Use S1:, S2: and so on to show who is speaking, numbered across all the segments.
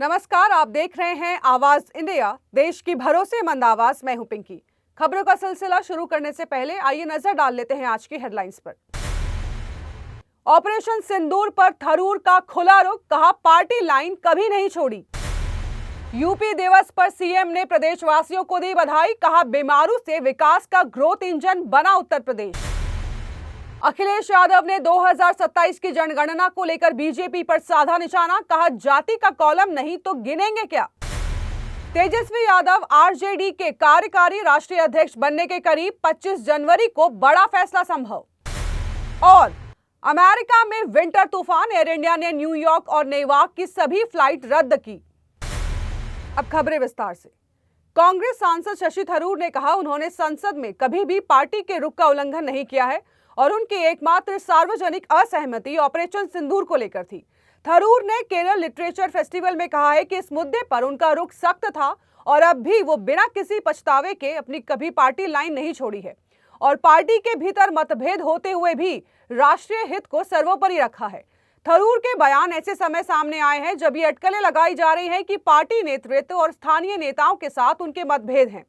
S1: नमस्कार, आप देख रहे हैं आवाज इंडिया, देश की भरोसेमंद आवाज। मैं हूं पिंकी। खबरों का सिलसिला शुरू करने से पहले आइए नजर डाल लेते हैं आज की हेडलाइंस पर। ऑपरेशन सिंदूर पर थरूर का खुला रुख, कहा पार्टी लाइन कभी नहीं छोड़ी। यूपी दिवस पर सीएम ने प्रदेशवासियों को दी बधाई, कहा बीमारू से विकास का ग्रोथ इंजन बना उत्तर प्रदेश। अखिलेश यादव ने 2027 की जनगणना को लेकर बीजेपी पर साधा निशाना, कहा जाति का कॉलम नहीं तो गिनेंगे क्या। तेजस्वी यादव आरजेडी के कार्यकारी राष्ट्रीय अध्यक्ष बनने के करीब, 25 जनवरी को बड़ा फैसला संभव। और अमेरिका में विंटर तूफान, एयर इंडिया ने न्यूयॉर्क और नेवार्क की सभी फ्लाइट रद्द की। अब खबरें विस्तार से। कांग्रेस सांसद शशि थरूर ने कहा उन्होंने संसद में कभी भी पार्टी के रुख का उल्लंघन नहीं किया है और उनकी एकमात्र सार्वजनिक असहमति ऑपरेशन सिंदूर को लेकर थी। थरूर ने केरल लिटरेचर फेस्टिवल में कहा है कि इस मुद्दे पर उनका रुख सख्त था और अब भी वो बिना किसी पछतावे के अपनी कभी पार्टी लाइन नहीं छोड़ी है और पार्टी के भीतर मतभेद होते हुए भी राष्ट्रीय हित को सर्वोपरि रखा है। थरूर के बयान ऐसे समय सामने आए हैं जब ये अटकलें लगाई जा रही हैं कि पार्टी नेतृत्व और स्थानीय नेताओं के साथ उनके मतभेद हैं।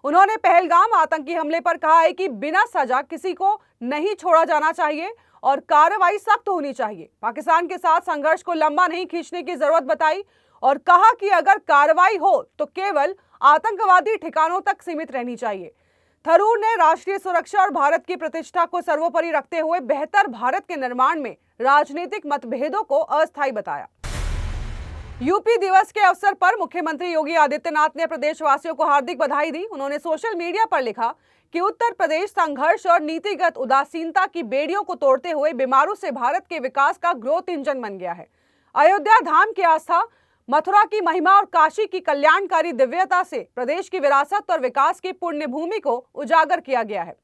S1: उन्होंने पहलगाम आतंकी हमले पर कहा है कि बिना सजा किसी को नहीं छोड़ा जाना चाहिए और कार्रवाई सख्त होनी चाहिए। पाकिस्तान के साथ संघर्ष को लंबा नहीं खींचने की जरूरत बताई और कहा कि अगर कार्रवाई हो तो केवल आतंकवादी ठिकानों तक सीमित रहनी चाहिए। थरूर ने राष्ट्रीय सुरक्षा और भारत की प्रतिष्ठा को सर्वोपरि रखते हुए बेहतर भारत के निर्माण में राजनीतिक मतभेदों को अस्थायी बताया। यूपी दिवस के अवसर पर मुख्यमंत्री योगी आदित्यनाथ ने प्रदेशवासियों को हार्दिक बधाई दी। उन्होंने सोशल मीडिया पर लिखा कि उत्तर प्रदेश संघर्ष और नीतिगत उदासीनता की बेड़ियों को तोड़ते हुए बीमारू से भारत के विकास का ग्रोथ इंजन बन गया है। अयोध्या धाम की आस्था, मथुरा की महिमा और काशी की कल्याणकारी दिव्यता से प्रदेश की विरासत और विकास की पुण्य भूमि को उजागर किया गया है।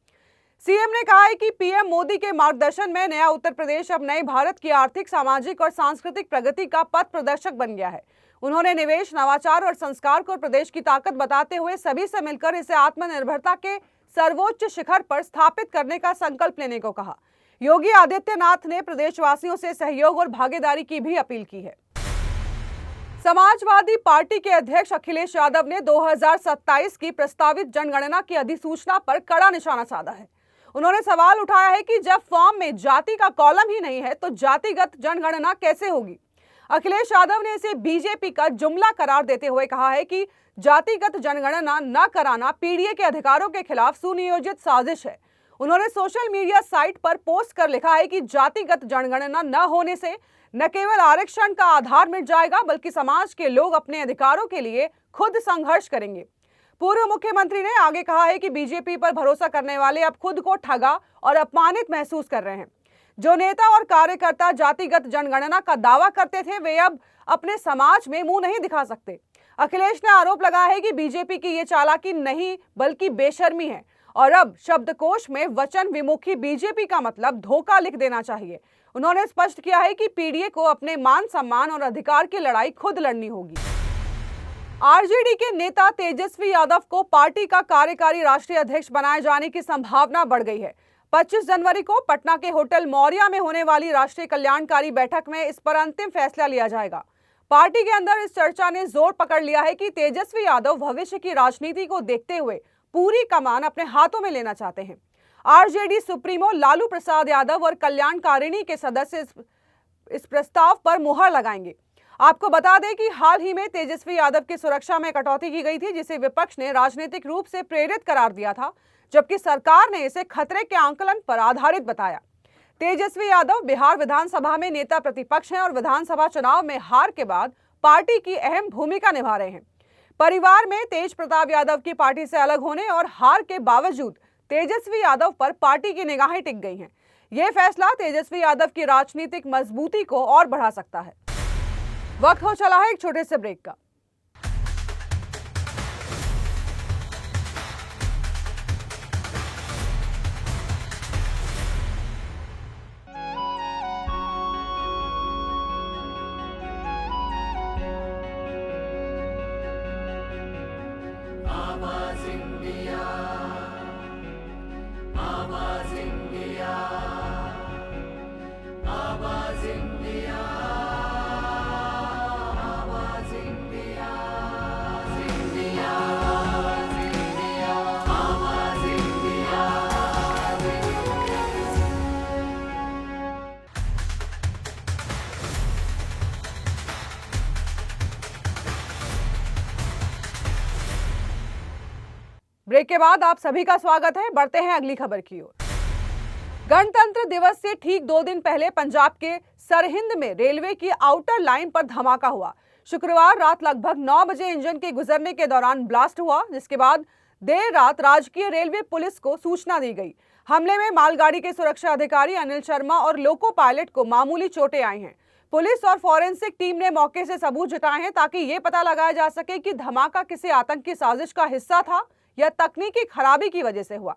S1: सीएम ने कहा है कि पीएम मोदी के मार्गदर्शन में नया उत्तर प्रदेश अब नए भारत की आर्थिक, सामाजिक और सांस्कृतिक प्रगति का पथ प्रदर्शक बन गया है। उन्होंने निवेश, नवाचार और संस्कार को प्रदेश की ताकत बताते हुए सभी से मिलकर इसे आत्मनिर्भरता के सर्वोच्च शिखर पर स्थापित करने का संकल्प लेने को कहा। योगी आदित्यनाथ ने प्रदेशवासियों से सहयोग और भागीदारी की भी अपील की है। समाजवादी पार्टी के अध्यक्ष अखिलेश यादव ने 2027 की प्रस्तावित जनगणना की अधिसूचना पर कड़ा निशाना साधा है। उन्होंने सवाल उठाया है कि जब फॉर्म में जाति का कॉलम ही नहीं है तो जातिगत जनगणना कैसे होगी। अखिलेश यादव ने इसे बीजेपी का जुमला करार देते हुए कहा है कि जातिगत जनगणना न कराना पीडीए के अधिकारों के खिलाफ सुनियोजित साजिश है। उन्होंने सोशल मीडिया साइट पर पोस्ट कर लिखा है कि जातिगत जनगणना न होने से न केवल आरक्षण का आधार मिट जाएगा बल्कि समाज के लोग अपने अधिकारों के लिए खुद संघर्ष करेंगे। पूर्व मुख्यमंत्री ने आगे कहा है कि बीजेपी पर भरोसा करने वाले अब खुद को ठगा और अपमानित महसूस कर रहे हैं। जो नेता और कार्यकर्ता जातिगत जनगणना का दावा करते थे वे अब अपने समाज में मुंह नहीं दिखा सकते। अखिलेश ने आरोप लगाया है कि बीजेपी की ये चालाकी नहीं बल्कि बेशर्मी है और अब शब्दकोश में वचन विमुखी बीजेपी का मतलब धोखा लिख देना चाहिए। उन्होंने स्पष्ट किया है कि पीडीए को अपने मान सम्मान और अधिकार की लड़ाई खुद लड़नी होगी। आरजेडी के नेता तेजस्वी यादव को पार्टी का कार्यकारी राष्ट्रीय अध्यक्ष बनाए जाने की संभावना बढ़ गई है। 25 जनवरी को पटना के होटल मौर्या में होने वाली राष्ट्रीय कल्याणकारी बैठक में इस पर अंतिम फैसला लिया जाएगा। पार्टी के अंदर इस चर्चा ने जोर पकड़ लिया है कि तेजस्वी यादव भविष्य की राजनीति को देखते हुए पूरी कमान अपने हाथों में लेना चाहते हैं। आरजेडी सुप्रीमो लालू प्रसाद यादव और कल्याणकारिणी के सदस्य इस प्रस्ताव पर मुहर लगाएंगे। आपको बता दें कि हाल ही में तेजस्वी यादव की सुरक्षा में कटौती की गई थी, जिसे विपक्ष ने राजनीतिक रूप से प्रेरित करार दिया था, जबकि सरकार ने इसे खतरे के आंकलन पर आधारित बताया। तेजस्वी यादव बिहार विधानसभा में नेता प्रतिपक्ष हैं और विधानसभा चुनाव में हार के बाद पार्टी की अहम भूमिका निभा रहे हैं। परिवार में तेज प्रताप यादव की पार्टी से अलग होने और हार के बावजूद तेजस्वी यादव पर पार्टी की निगाहें टिक गई हैं। यह फैसला तेजस्वी यादव की राजनीतिक मजबूती को और बढ़ा सकता है। वक्त हो चला है एक छोटे से ब्रेक का।
S2: आवाज इंडिया, आवाज इंडिया, आवाज इंडिया, आवाज इंडिया।
S1: ब्रेक के बाद आप सभी का स्वागत है। बढ़ते हैं अगली खबर की ओर। गणतंत्र दिवस से ठीक 2 दिन पहले पंजाब के सरहिंद में रेलवे की आउटर लाइन पर धमाका हुआ। शुक्रवार रात लगभग 9 बजे इंजन के गुजरने के दौरान ब्लास्ट हुआ, जिसके बाद देर रात राजकीय रेलवे पुलिस को सूचना दी गई। हमले में मालगाड़ी के सुरक्षा अधिकारी अनिल शर्मा और लोको पायलट को मामूली चोटें आई हैं। पुलिस और फॉरेंसिक टीम ने मौके से सबूत जुटाए हैं ताकि ये पता लगाया जा सके कि धमाका किसी आतंकी साजिश का हिस्सा था या तकनीकी खराबी की वजह से हुआ।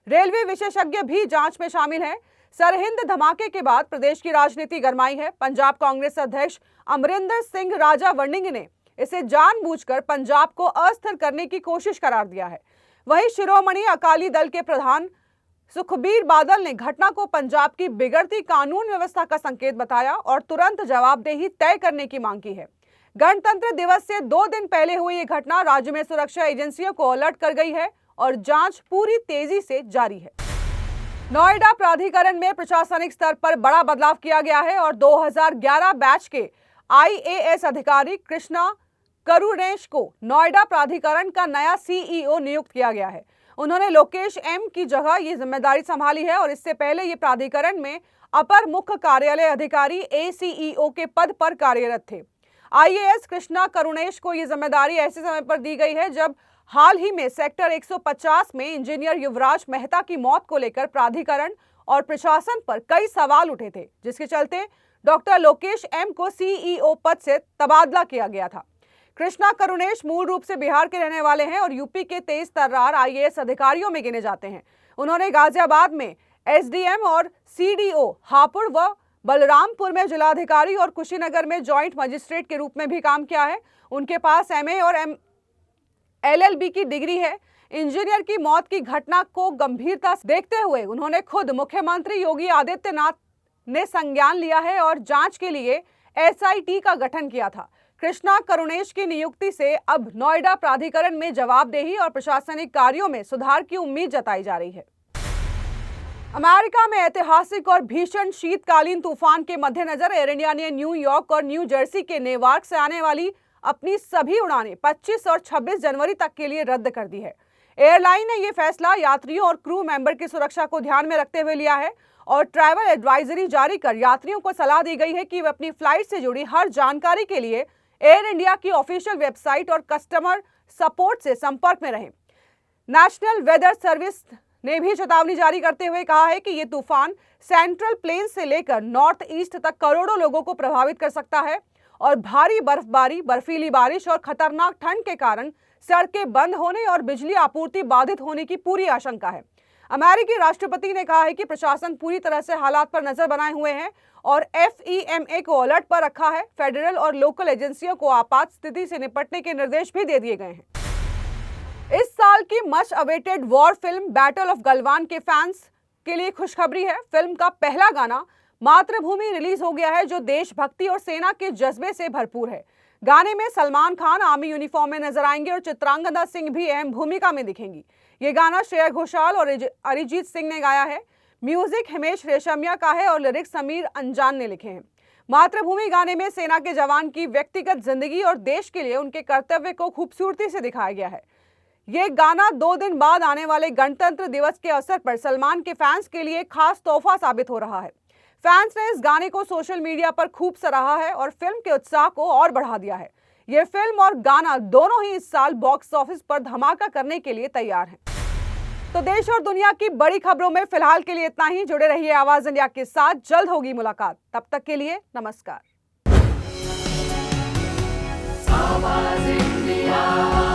S1: रेलवे विशेषज्ञ भी जांच में शामिल हैं। सरहिंद धमाके के बाद प्रदेश की राजनीति गरमाई है। पंजाब कांग्रेस अध्यक्ष अमरिंदर सिंह राजा वड़िंग ने इसे जानबूझकर पंजाब को अस्थिर करने की कोशिश करार दिया है। वहीं शिरोमणि अकाली दल के प्रधान सुखबीर बादल ने घटना को पंजाब की बिगड़ती कानून व्यवस्था का संकेत बताया और तुरंत जवाबदेही तय करने की मांग की है। गणतंत्र दिवस से 2 दिन पहले हुई ये घटना राज्य में सुरक्षा एजेंसियों को अलर्ट कर गई है और जांच पूरी तेजी से जारी है। नोएडा प्राधिकरण में प्रशासनिक स्तर पर बड़ा बदलाव किया गया है और 2011 बैच के IAS अधिकारी कृष्णा करुणेश को नोएडा प्राधिकरण का नया CEO नियुक्त किया गया है। उन्होंने लोकेश M की जगह ये जिम्मेदारी संभाली है और इससे पहले ये प्राधिकरण में अपर मुख्य कार्यालय अधिकारी ACEO के पद पर कार्यरत थे। IAS कृष्णा करुणेश को ये जिम्मेदारी ऐसे समय पर दी गई है जब हाल ही में सेक्टर 150 में इंजीनियर युवराज मेहता की मौत को लेकर प्राधिकरण और प्रशासन पर कई सवाल उठे थे, जिसके चलते डॉक्टर लोकेश M को CEO पद से तबादला किया गया था। कृष्णा करुणेश मूल रूप से बिहार के रहने वाले हैं और यूपी के तेज तर्रार IAS अधिकारियों में गिने जाते हैं। उन्होंने गाजियाबाद में SDM और CDO, हापुड़ व बलरामपुर में जिलाधिकारी और कुशीनगर में जॉइंट मजिस्ट्रेट के रूप में भी काम किया है। उनके पास MA और LLB की डिग्री है। इंजीनियर की मौत की घटना को गंभीरता से देखते हुए उन्होंने खुद मुख्यमंत्री योगी आदित्यनाथ ने संज्ञान लिया है और जांच के लिए SIT का गठन किया था। कृष्णा करुणेश की नियुक्ति से अब नोएडा प्राधिकरण में जवाबदेही और प्रशासनिक कार्यों में सुधार की उम्मीद जताई जा रही है। अमेरिका में ऐतिहासिक और भीषण शीतकालीन तूफान के मद्देनजर एयर इंडिया ने न्यूयॉर्क और न्यू जर्सी के नेवार्क से आने वाली अपनी सभी उड़ानें 25 और 26 जनवरी तक के लिए रद्द कर दी है। एयरलाइन ने यह फैसला यात्रियों और क्रू मेंबर की सुरक्षा को ध्यान में रखते हुए लिया है और ट्रैवल एडवाइजरी जारी कर यात्रियों को सलाह दी गई है कि वे अपनी फ्लाइट से जुड़ी हर जानकारी के लिए एयर इंडिया की ऑफिशियल वेबसाइट और कस्टमर सपोर्ट से संपर्क में रहें। नेशनल वेदर सर्विस ने भी चेतावनी जारी करते हुए कहा है कि ये तूफान सेंट्रल प्लेन से लेकर नॉर्थ ईस्ट तक करोड़ों लोगों को प्रभावित कर सकता है और भारी बर्फबारी, बर्फीली बारिश और खतरनाक ठंड के कारण सड़कें बंद होने और बिजली आपूर्ति बाधित होने की पूरी आशंका है। अमेरिकी राष्ट्रपति ने कहा है कि प्रशासन पूरी तरह से हालात पर नजर बनाए हुए हैं और FEMA को अलर्ट पर रखा है। फेडरल और लोकल एजेंसियों को आपात स्थिति से निपटने के निर्देश भी दे दिए गए हैं। इस साल की much awaited war film battle of Galwan के फैंस के लिए खुशखबरी है। फिल्म का पहला गाना मातृभूमि रिलीज हो गया है, जो देशभक्ति और सेना के जज्बे से भरपूर है। गाने में सलमान खान आर्मी यूनिफॉर्म में नजर आएंगे और चित्रांगदा सिंह भी अहम भूमिका में दिखेंगी। ये गाना श्रेया घोषाल और अरिजीत सिंह ने गाया है। म्यूजिक हिमेश रेशमिया का है और लिरिक्स समीर अंजान ने लिखे हैं। मातृभूमि गाने में सेना के जवान की व्यक्तिगत जिंदगी और देश के लिए उनके कर्तव्य को खूबसूरती से दिखाया गया है। ये गाना 2 दिन बाद आने वाले गणतंत्र दिवस के अवसर पर सलमान के फैंस के लिए खास तोहफा साबित हो रहा है। फैंस ने इस गाने को सोशल मीडिया पर खूब सराहा है और फिल्म के उत्साह को और बढ़ा दिया है। ये फिल्म और गाना दोनों ही इस साल बॉक्स ऑफिस पर धमाका करने के लिए तैयार हैं। तो देश और दुनिया की बड़ी खबरों में फिलहाल के लिए इतना ही। जुड़े रहिए आवाज इंडिया के साथ, जल्द होगी मुलाकात। तब तक के लिए नमस्कार।
S2: आवाज इंडिया।